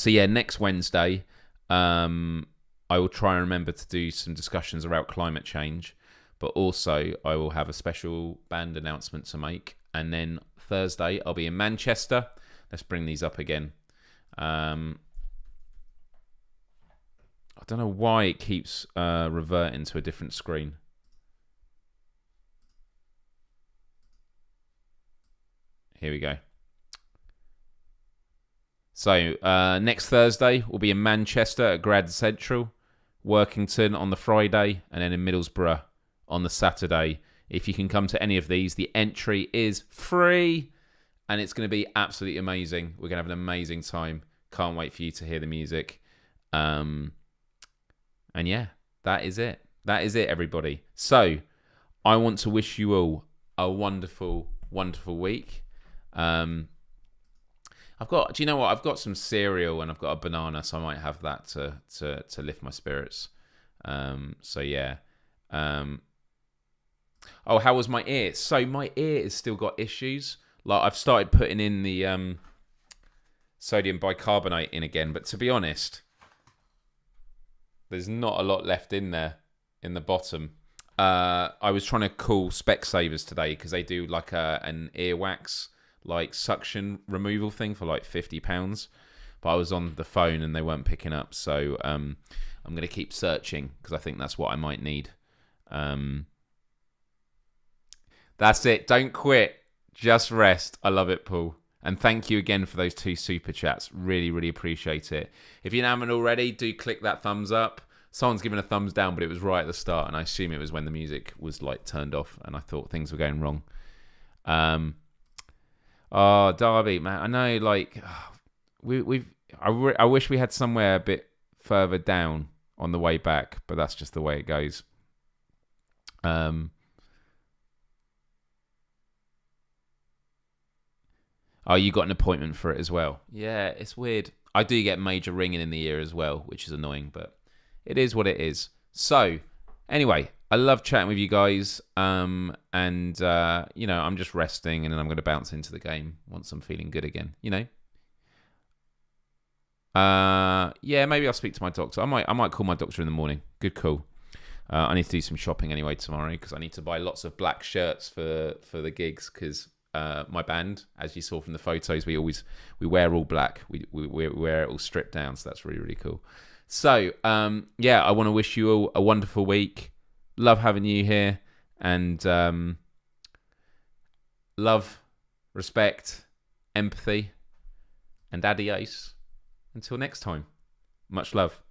yeah, next Wednesday, I will try and remember to do some discussions about climate change. But also, I will have a special band announcement to make. And then Thursday, I'll be in Manchester. Let's bring these up again. I don't know why it keeps reverting to a different screen. Here we go. So, next Thursday, we'll be in Manchester at Grad Central, Workington on the Friday, and then in Middlesbrough on the Saturday. If you can come to any of these, the entry is free, and it's going to be absolutely amazing. We're going to have an amazing time. Can't wait for you to hear the music. And yeah, that is it. That is it, everybody. So, I want to wish you all a wonderful, wonderful week. Do you know what? I've got some cereal and I've got a banana, so I might have that to lift my spirits. So yeah. Oh, how was my ear? So my ear has still got issues. Like, I've started putting in the sodium bicarbonate in again, but to be honest, there's not a lot left in there in the bottom. I was trying to call Specsavers today because they do like an earwax like suction removal thing for like £50, but I was on the phone and they weren't picking up. So I'm going to keep searching because I think that's what I might need. That's it. Don't quit. Just rest. I love it, Paul. And thank you again for those 2 super chats. Really, really appreciate it. If you haven't already, do click that thumbs up. Someone's given a thumbs down, but it was right at the start, and I assume it was when the music was like turned off, and I thought things were going wrong. Oh, Derby, man. I know, like, I wish we had somewhere a bit further down on the way back, but that's just the way it goes. Oh, you got an appointment for it as well. Yeah, it's weird. I do get major ringing in the ear as well, which is annoying, but it is what it is. So, anyway, I love chatting with you guys. I'm just resting, and then I'm going to bounce into the game once I'm feeling good again. Yeah, maybe I'll speak to my doctor. I might call my doctor in the morning. Good call. I need to do some shopping anyway tomorrow because I need to buy lots of black shirts for the gigs because my band, as you saw from the photos, we wear all black. We wear it all stripped down, so that's really, really cool. So, yeah, I want to wish you all a wonderful week. Love having you here, and love, respect, empathy, and adios. Until next time, much love.